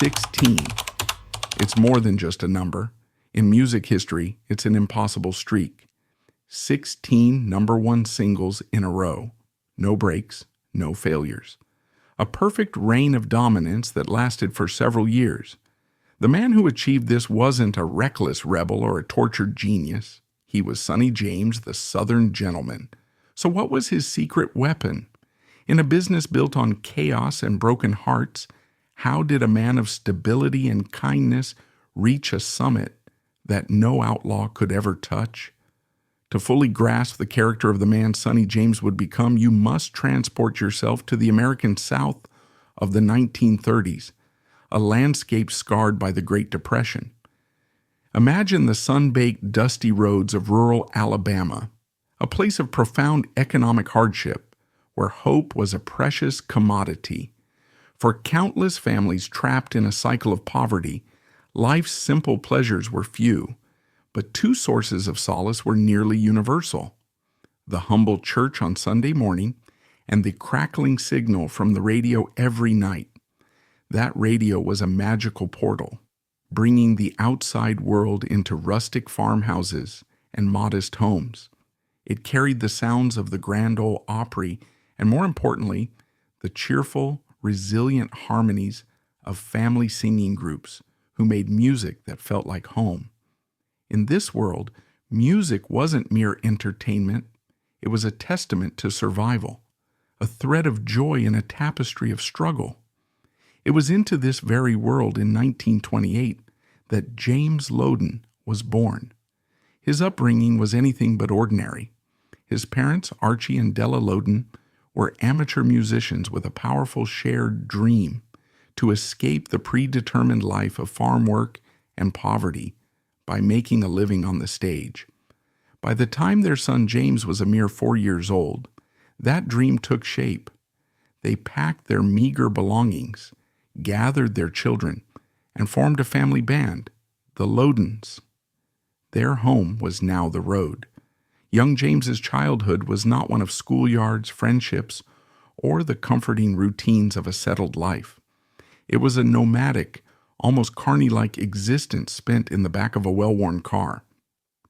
16. It's more than just a number. In music history, it's an impossible streak. 16 number one singles in a row. No breaks, no failures. A perfect reign of dominance that lasted for several years. The man who achieved this wasn't a reckless rebel or a tortured genius. He was Sonny James, the Southern gentleman. So what was his secret weapon? In a business built on chaos and broken hearts, how did a man of stability and kindness reach a summit that no outlaw could ever touch? To fully grasp the character of the man Sonny James would become, you must transport yourself to the American South of the 1930s, a landscape scarred by the Great Depression. Imagine the sun-baked, dusty roads of rural Alabama, a place of profound economic hardship where hope was a precious commodity. For countless families trapped in a cycle of poverty, life's simple pleasures were few, but two sources of solace were nearly universal: the humble church on Sunday morning and the crackling signal from the radio every night. That radio was a magical portal, bringing the outside world into rustic farmhouses and modest homes. It carried the sounds of the Grand Ole Opry and, more importantly, the cheerful, resilient harmonies of family singing groups who made music that felt like home. In this world, music wasn't mere entertainment. It was a testament to survival, a thread of joy in a tapestry of struggle. It was into this very world in 1928 that James Lowden was born. His upbringing was anything but ordinary. His parents, Archie and Della Lowden, were amateur musicians with a powerful shared dream to escape the predetermined life of farm work and poverty by making a living on the stage. By the time their son James was a mere 4 years old, that dream took shape. They packed their meager belongings, gathered their children, and formed a family band, the Lowdens. Their home was now the road. Young James's childhood was not one of schoolyards, friendships, or the comforting routines of a settled life. It was a nomadic, almost carny-like existence spent in the back of a well-worn car,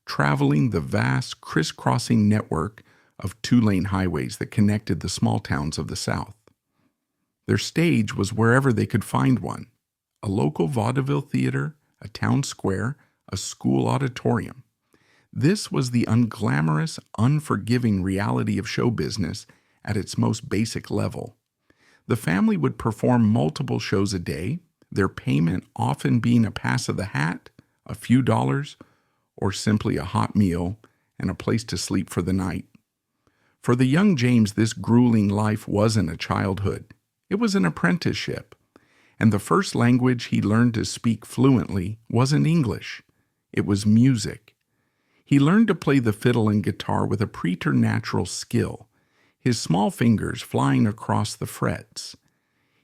traveling the vast, crisscrossing network of two-lane highways that connected the small towns of the South. Their stage was wherever they could find one: a local vaudeville theater, a town square, a school auditorium. This was the unglamorous, unforgiving reality of show business at its most basic level. The family would perform multiple shows a day, their payment often being a pass of the hat, a few dollars, or simply a hot meal and a place to sleep for the night. For the young James, this grueling life wasn't a childhood. It was an apprenticeship, and the first language he learned to speak fluently wasn't English. It was music. He learned to play the fiddle and guitar with a preternatural skill, his small fingers flying across the frets.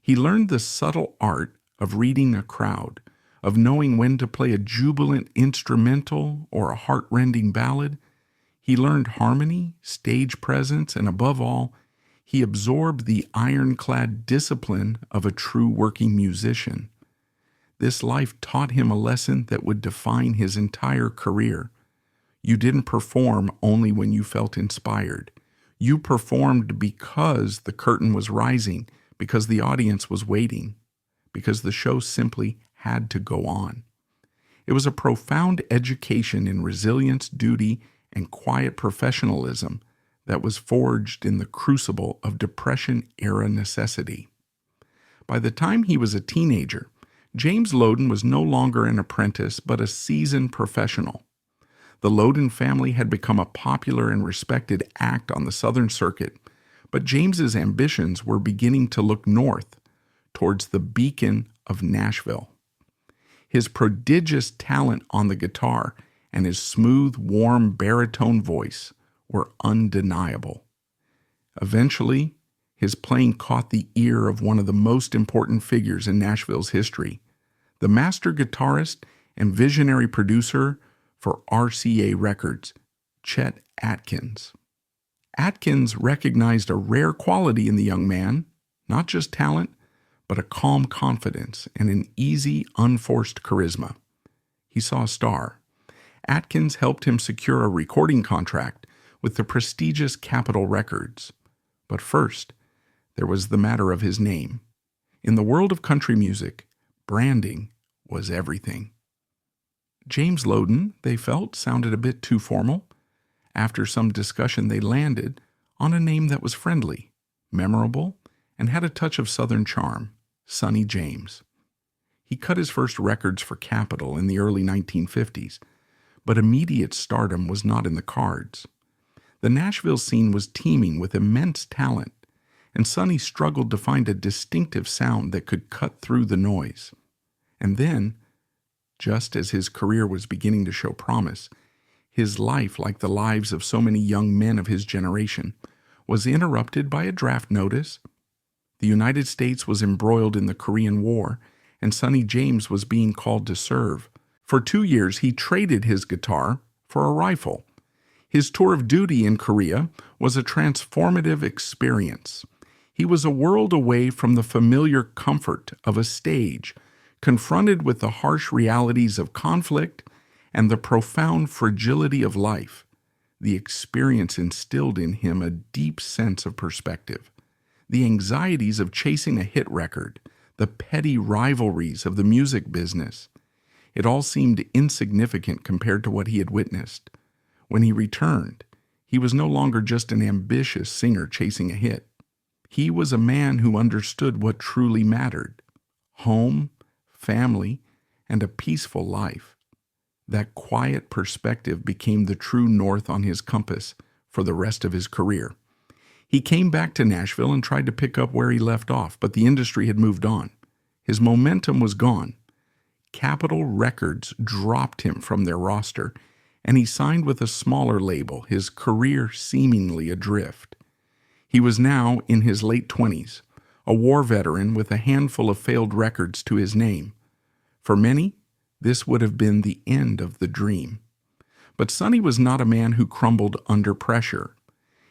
He learned the subtle art of reading a crowd, of knowing when to play a jubilant instrumental or a heart-rending ballad. He learned harmony, stage presence, and above all, he absorbed the ironclad discipline of a true working musician. This life taught him a lesson that would define his entire career. You didn't perform only when you felt inspired. You performed because the curtain was rising, because the audience was waiting, because the show simply had to go on. It was a profound education in resilience, duty, and quiet professionalism that was forged in the crucible of Depression-era necessity. By the time he was a teenager, James Lowden was no longer an apprentice but a seasoned professional. The Lowden family had become a popular and respected act on the Southern Circuit, but James's ambitions were beginning to look north, towards the beacon of Nashville. His prodigious talent on the guitar and his smooth, warm baritone voice were undeniable. Eventually, his playing caught the ear of one of the most important figures in Nashville's history, the master guitarist and visionary producer for RCA Records, Chet Atkins. Atkins recognized a rare quality in the young man, not just talent, but a calm confidence and an easy, unforced charisma. He saw a star. Atkins helped him secure a recording contract with the prestigious Capitol Records. But first, there was the matter of his name. In the world of country music, branding was everything. James Lowden, they felt, sounded a bit too formal. After some discussion, they landed on a name that was friendly, memorable, and had a touch of Southern charm: Sonny James. He cut his first records for Capitol in the early 1950s, but immediate stardom was not in the cards. The Nashville scene was teeming with immense talent, and Sonny struggled to find a distinctive sound that could cut through the noise. And then, just as his career was beginning to show promise, his life, like the lives of so many young men of his generation, was interrupted by a draft notice. The United States was embroiled in the Korean War, and Sonny James was being called to serve. For 2 years, he traded his guitar for a rifle. His tour of duty in Korea was a transformative experience. He was a world away from the familiar comfort of a stage, confronted with the harsh realities of conflict and the profound fragility of life. The experience instilled in him a deep sense of perspective. The anxieties of chasing a hit record, the petty rivalries of the music business, it all seemed insignificant compared to what he had witnessed. When he returned, he was no longer just an ambitious singer chasing a hit. He was a man who understood what truly mattered: home, family, and a peaceful life. That quiet perspective became the true north on his compass for the rest of his career. He came back to Nashville and tried to pick up where he left off, but the industry had moved on. His momentum was gone. Capitol Records dropped him from their roster, and he signed with a smaller label, his career seemingly adrift. He was now in his late 20s, a war veteran with a handful of failed records to his name. For many, this would have been the end of the dream. But Sonny was not a man who crumbled under pressure.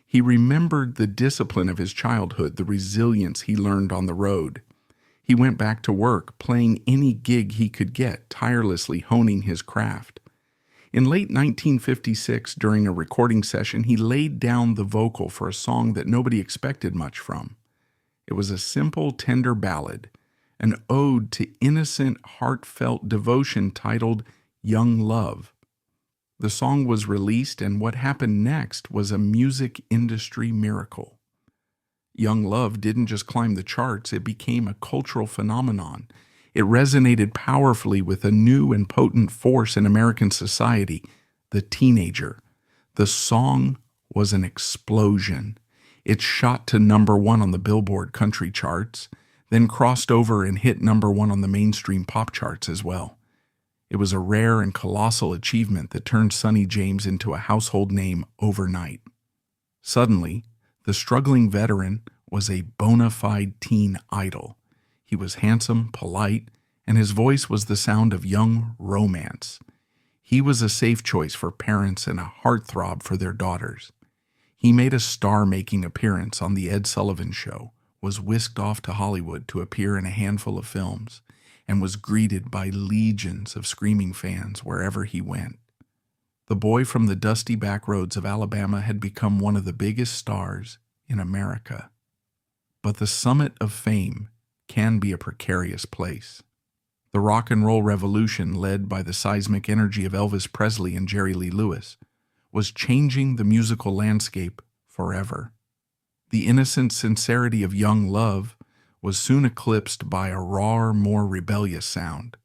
He remembered the discipline of his childhood, the resilience he learned on the road. He went back to work, playing any gig he could get, tirelessly honing his craft. In late 1956, during a recording session, he laid down the vocal for a song that nobody expected much from. It was a simple, tender ballad, an ode to innocent, heartfelt devotion titled Young Love. The song was released, and what happened next was a music industry miracle. Young Love didn't just climb the charts, it became a cultural phenomenon. It resonated powerfully with a new and potent force in American society, the teenager. The song was an explosion. It shot to #1 on the Billboard country charts, then crossed over and hit #1 on the mainstream pop charts as well. It was a rare and colossal achievement that turned Sonny James into a household name overnight. Suddenly, the struggling veteran was a bona fide teen idol. He was handsome, polite, and his voice was the sound of young romance. He was a safe choice for parents and a heartthrob for their daughters. He made a star-making appearance on The Ed Sullivan Show, was whisked off to Hollywood to appear in a handful of films, and was greeted by legions of screaming fans wherever he went. The boy from the dusty back roads of Alabama had become one of the biggest stars in America. But the summit of fame can be a precarious place. The rock and roll revolution, led by the seismic energy of Elvis Presley and Jerry Lee Lewis, was changing the musical landscape forever. The innocent sincerity of Young Love was soon eclipsed by a rawer, more rebellious sound.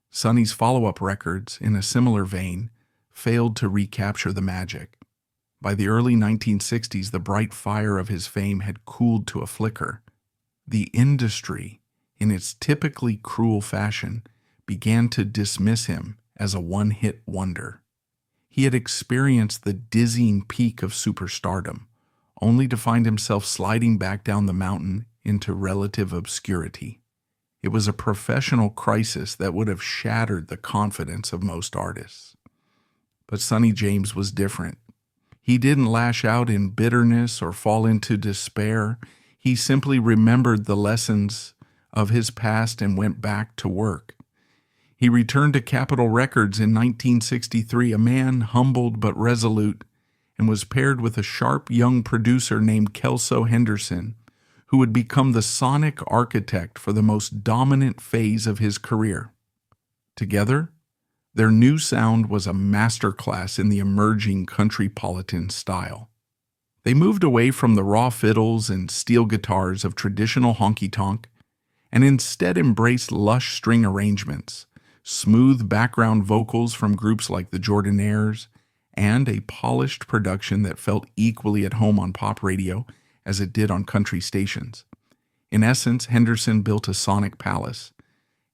Sonny's follow-up records, in a similar vein, failed to recapture the magic. By the early 1960s, the bright fire of his fame had cooled to a flicker. The industry, in its typically cruel fashion, began to dismiss him as a one-hit wonder. He had experienced the dizzying peak of superstardom, only to find himself sliding back down the mountain into relative obscurity. It was a professional crisis that would have shattered the confidence of most artists. But Sonny James was different. He didn't lash out in bitterness or fall into despair. He simply remembered the lessons of his past and went back to work. He returned to Capitol Records in 1963, a man humbled but resolute, and was paired with a sharp young producer named Kelso Henderson, who would become the sonic architect for the most dominant phase of his career. Together, their new sound was a masterclass in the emerging countrypolitan style. They moved away from the raw fiddles and steel guitars of traditional honky-tonk and instead embraced lush string arrangements, smooth background vocals from groups like the Jordanaires, and a polished production that felt equally at home on pop radio as it did on country stations. In essence, Henderson built a sonic palace,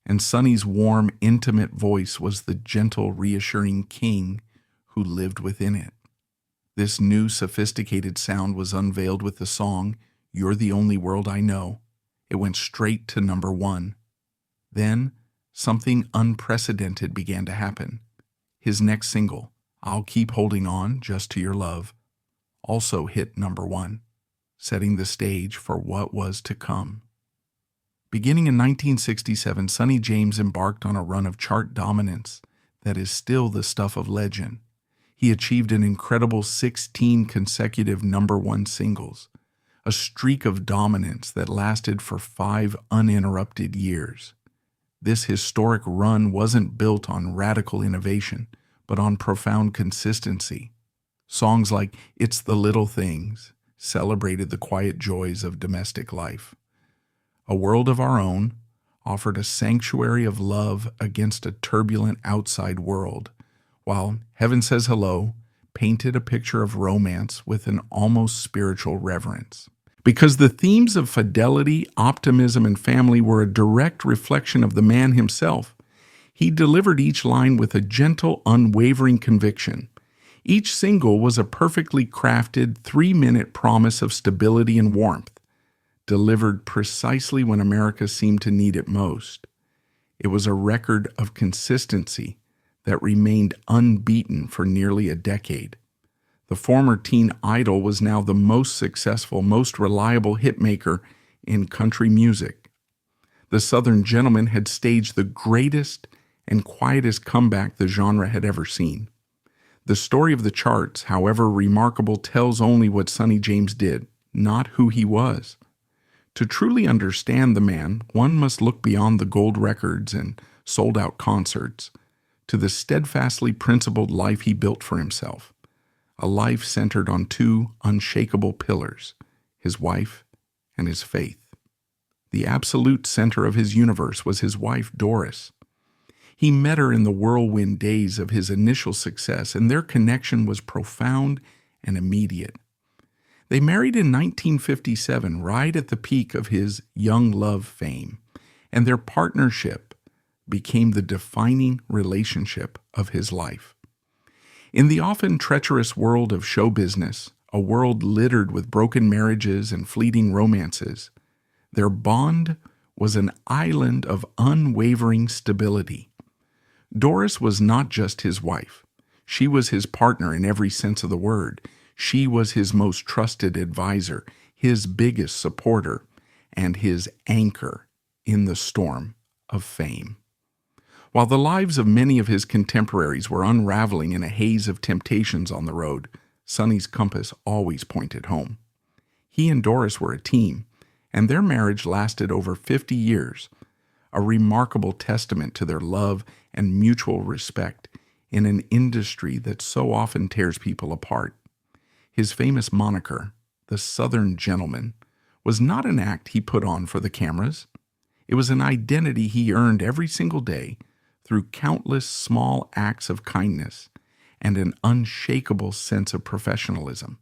and Sonny's warm, intimate voice was the gentle, reassuring king who lived within it. This new, sophisticated sound was unveiled with the song, "You're the Only World I Know." It went straight to number 1. Then, something unprecedented began to happen. His next single, "I'll Keep Holding On Just to Your Love," also hit number 1, setting the stage for what was to come. Beginning in 1967, Sonny James embarked on a run of chart dominance that is still the stuff of legend. He achieved an incredible 16 consecutive number 1 singles, a streak of dominance that lasted for 5 uninterrupted years. This historic run wasn't built on radical innovation, but on profound consistency. Songs like "It's the Little Things" celebrated the quiet joys of domestic life. "A World of Our Own" offered a sanctuary of love against a turbulent outside world, while "Heaven Says Hello" painted a picture of romance with an almost spiritual reverence. Because the themes of fidelity, optimism, and family were a direct reflection of the man himself, he delivered each line with a gentle, unwavering conviction. Each single was a perfectly crafted 3-minute promise of stability and warmth, delivered precisely when America seemed to need it most. It was a record of consistency that remained unbeaten for nearly a decade. The former teen idol was now the most successful, most reliable hitmaker in country music. The Southern Gentleman had staged the greatest and quietest comeback the genre had ever seen. The story of the charts, however remarkable, tells only what Sonny James did, not who he was. To truly understand the man, one must look beyond the gold records and sold-out concerts to the steadfastly principled life he built for himself. A life centered on 2 unshakable pillars, his wife and his faith. The absolute center of his universe was his wife, Doris. He met her in the whirlwind days of his initial success, and their connection was profound and immediate. They married in 1957, right at the peak of his young love fame, and their partnership became the defining relationship of his life. In the often treacherous world of show business, a world littered with broken marriages and fleeting romances, their bond was an island of unwavering stability. Doris was not just his wife. She was his partner in every sense of the word. She was his most trusted advisor, his biggest supporter, and his anchor in the storm of fame. While the lives of many of his contemporaries were unraveling in a haze of temptations on the road, Sonny's compass always pointed home. He and Doris were a team, and their marriage lasted over 50 years, a remarkable testament to their love and mutual respect in an industry that so often tears people apart. His famous moniker, the Southern Gentleman, was not an act he put on for the cameras. It was an identity he earned every single day through countless small acts of kindness and an unshakable sense of professionalism.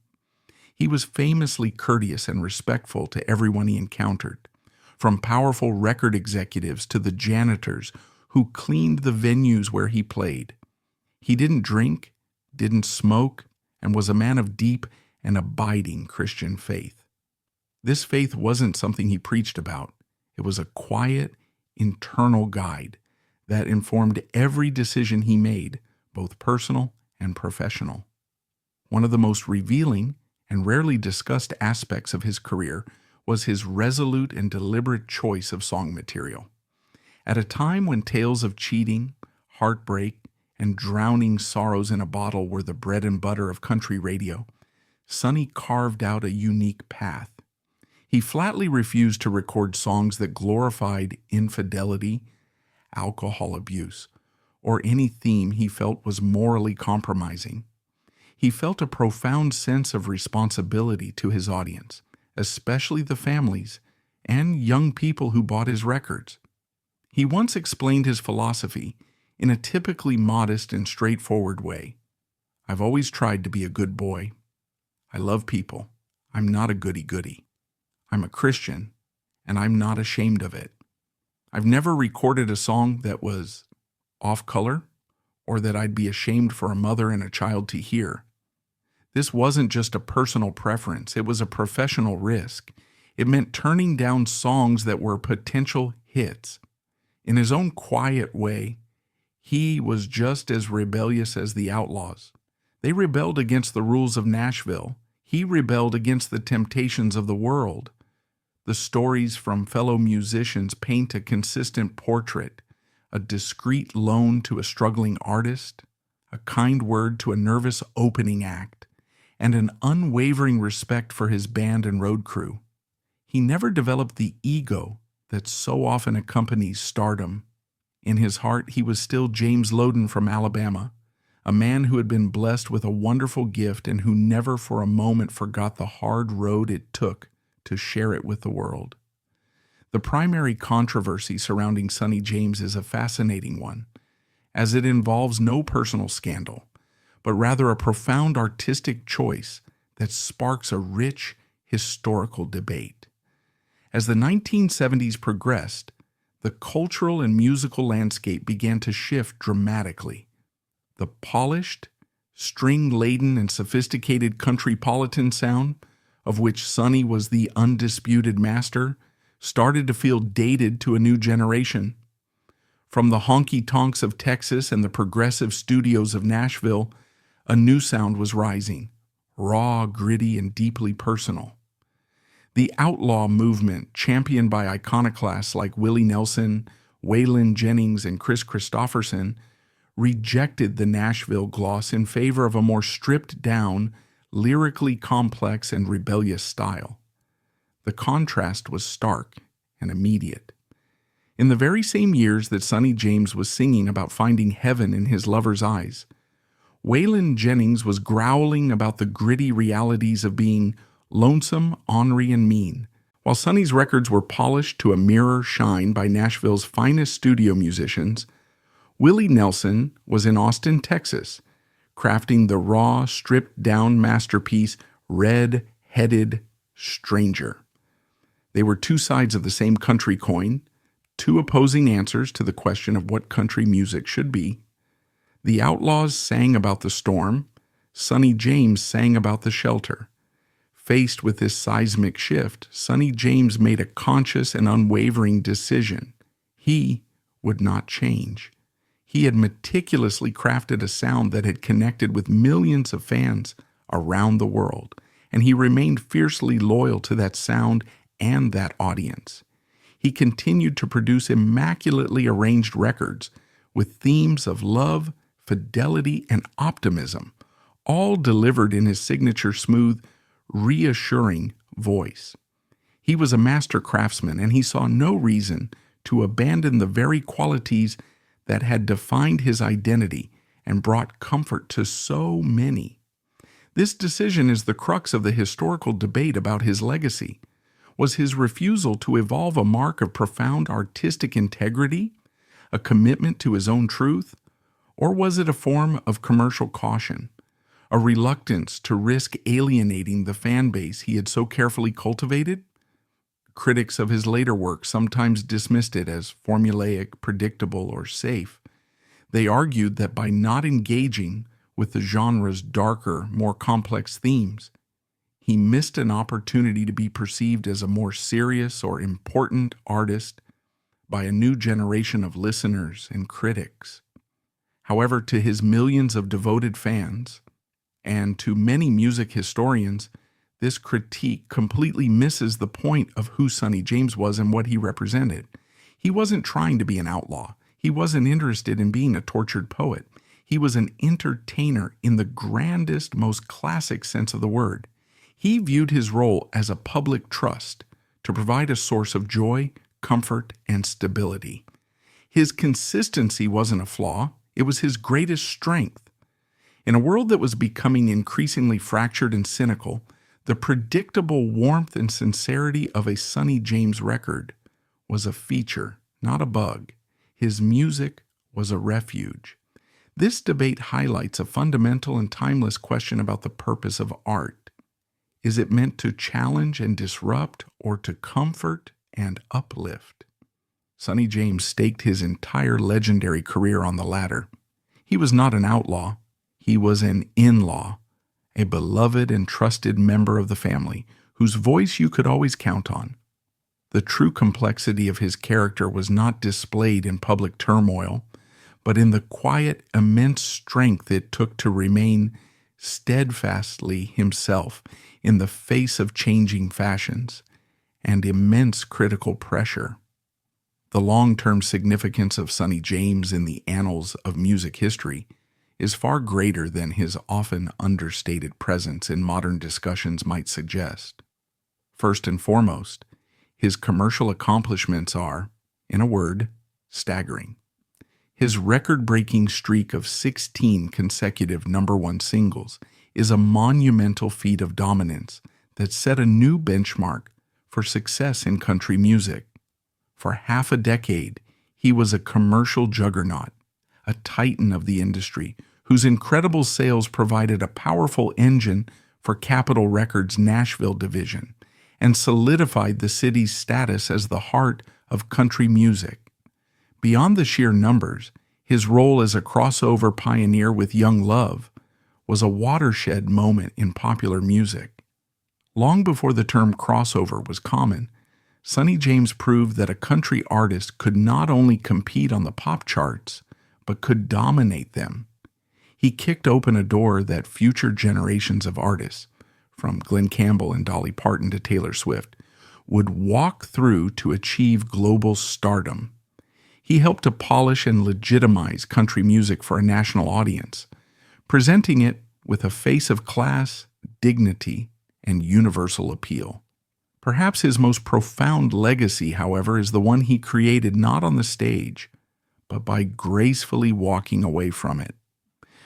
He was famously courteous and respectful to everyone he encountered, from powerful record executives to the janitors who cleaned the venues where he played. He didn't drink, didn't smoke, and was a man of deep and abiding Christian faith. This faith wasn't something he preached about. It was a quiet, internal guide that informed every decision he made, both personal and professional. One of the most revealing and rarely discussed aspects of his career was his resolute and deliberate choice of song material. At a time when tales of cheating, heartbreak, and drowning sorrows in a bottle were the bread and butter of country radio, Sonny carved out a unique path. He flatly refused to record songs that glorified infidelity, alcohol abuse, or any theme he felt was morally compromising. He felt a profound sense of responsibility to his audience, especially the families and young people who bought his records. He once explained his philosophy in a typically modest and straightforward way. "I've always tried to be a good boy. I love people. I'm not a goody-goody. I'm a Christian, and I'm not ashamed of it. I've never recorded a song that was off-color or that I'd be ashamed for a mother and a child to hear. This wasn't just a personal preference. It was a professional risk. It meant turning down songs that were potential hits. In his own quiet way, he was just as rebellious as the Outlaws. They rebelled against the rules of Nashville. He rebelled against the temptations of the world. The stories from fellow musicians paint a consistent portrait, a discreet loan to a struggling artist, a kind word to a nervous opening act, and an unwavering respect for his band and road crew. He never developed the ego that so often accompanies stardom. In his heart, he was still James Loden from Alabama, a man who had been blessed with a wonderful gift and who never for a moment forgot the hard road it took to share it with the world. The primary controversy surrounding Sonny James is a fascinating one, as it involves no personal scandal, but rather a profound artistic choice that sparks a rich historical debate. As the 1970s progressed, the cultural and musical landscape began to shift dramatically. The polished, string-laden, and sophisticated countrypolitan sound, of which Sonny was the undisputed master, started to feel dated to a new generation. From the honky-tonks of Texas and the progressive studios of Nashville, a new sound was rising, raw, gritty, and deeply personal. The outlaw movement, championed by iconoclasts like Willie Nelson, Waylon Jennings, and Chris Christopherson, rejected the Nashville gloss in favor of a more stripped-down, lyrically complex and rebellious style. The contrast was stark and immediate. In the very same years that Sonny James was singing about finding heaven in his lover's eyes, Waylon Jennings was growling about the gritty realities of being lonesome, ornery, and mean. While Sonny's records were polished to a mirror shine by Nashville's finest studio musicians, Willie Nelson was in Austin, Texas, crafting the raw, stripped-down masterpiece Red-Headed Stranger. They were two sides of the same country coin, two opposing answers to the question of what country music should be. The Outlaws sang about the storm, Sonny James sang about the shelter. Faced with this seismic shift, Sonny James made a conscious and unwavering decision. He would not change. He had meticulously crafted a sound that had connected with millions of fans around the world, and he remained fiercely loyal to that sound and that audience. He continued to produce immaculately arranged records with themes of love, fidelity, and optimism, all delivered in his signature smooth, reassuring voice. He was a master craftsman, and he saw no reason to abandon the very qualities that had defined his identity and brought comfort to so many. This decision is the crux of the historical debate about his legacy. Was his refusal to evolve a mark of profound artistic integrity, a commitment to his own truth, or was it a form of commercial caution, a reluctance to risk alienating the fan base he had so carefully cultivated? Critics of his later work sometimes dismissed it as formulaic, predictable, or safe. They argued that by not engaging with the genre's darker, more complex themes, he missed an opportunity to be perceived as a more serious or important artist by a new generation of listeners and critics. However, to his millions of devoted fans, and to many music historians, This critique completely misses the point of who Sonny James was and what he represented. He wasn't trying to be an outlaw. He wasn't interested in being a tortured poet. He was an entertainer in the grandest, most classic sense of the word. He viewed his role as a public trust to provide a source of joy, comfort, and stability. His consistency wasn't a flaw. It was his greatest strength. In a world that was becoming increasingly fractured and cynical, the predictable warmth and sincerity of a Sonny James record was a feature, not a bug. His music was a refuge. This debate highlights a fundamental and timeless question about the purpose of art. Is it meant to challenge and disrupt, or to comfort and uplift? Sonny James staked his entire legendary career on the latter. He was not an outlaw. He was an in-law, a beloved and trusted member of the family, whose voice you could always count on. The true complexity of his character was not displayed in public turmoil, but in the quiet, immense strength it took to remain steadfastly himself in the face of changing fashions and immense critical pressure. The long-term significance of Sonny James in the annals of music history is far greater than his often understated presence in modern discussions might suggest. First and foremost, his commercial accomplishments are, in a word, staggering. His record-breaking streak of 16 consecutive #1 singles is a monumental feat of dominance that set a new benchmark for success in country music. For half a decade, he was a commercial juggernaut, a titan of the industry, whose incredible sales provided a powerful engine for Capitol Records' Nashville division and solidified the city's status as the heart of country music. Beyond the sheer numbers, his role as a crossover pioneer with Young Love was a watershed moment in popular music. Long before the term crossover was common, Sonny James proved that a country artist could not only compete on the pop charts, but could dominate them. He kicked open a door that future generations of artists, from Glenn Campbell and Dolly Parton to Taylor Swift, would walk through to achieve global stardom. He helped to polish and legitimize country music for a national audience, presenting it with a face of class, dignity, and universal appeal. Perhaps his most profound legacy, however, is the one he created not on the stage, but by gracefully walking away from it.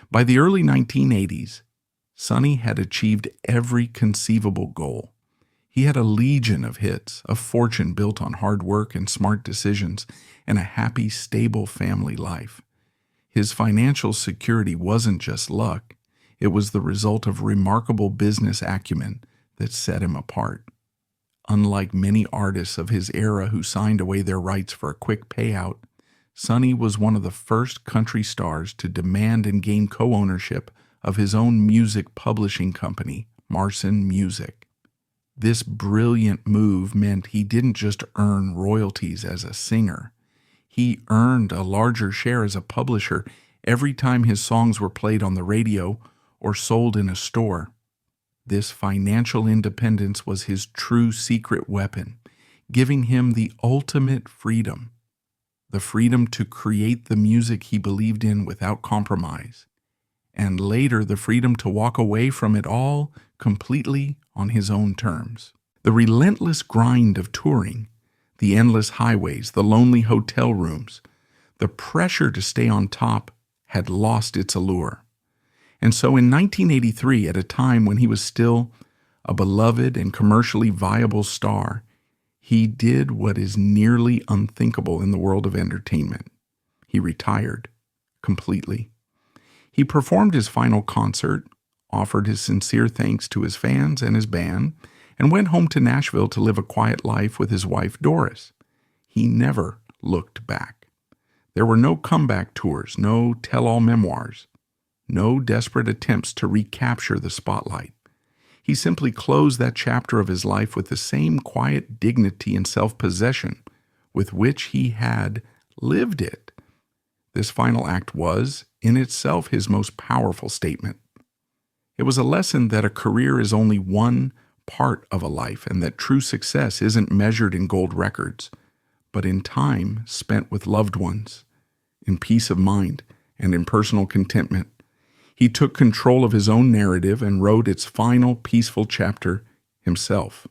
By the early 1980s, Sonny had achieved every conceivable goal. He had a legion of hits, a fortune built on hard work and smart decisions, and a happy, stable family life. His financial security wasn't just luck. It was the result of remarkable business acumen that set him apart. Unlike many artists of his era who signed away their rights for a quick payout, Sonny was one of the first country stars to demand and gain co-ownership of his own music publishing company, Marson Music. This brilliant move meant he didn't just earn royalties as a singer. He earned a larger share as a publisher every time his songs were played on the radio or sold in a store. This financial independence was his true secret weapon, giving him the ultimate freedom. The freedom to create the music he believed in without compromise, and later the freedom to walk away from it all completely on his own terms. The relentless grind of touring, the endless highways, the lonely hotel rooms, the pressure to stay on top had lost its allure. And so in 1983, at a time when he was still a beloved and commercially viable star, he did what is nearly unthinkable in the world of entertainment. He retired completely. He performed his final concert, offered his sincere thanks to his fans and his band, and went home to Nashville to live a quiet life with his wife, Doris. He never looked back. There were no comeback tours, no tell-all memoirs, no desperate attempts to recapture the spotlight. He simply closed that chapter of his life with the same quiet dignity and self-possession with which he had lived it. This final act was, in itself, his most powerful statement. It was a lesson that a career is only one part of a life and that true success isn't measured in gold records, but in time spent with loved ones, in peace of mind, and in personal contentment. He took control of his own narrative and wrote its final peaceful chapter himself.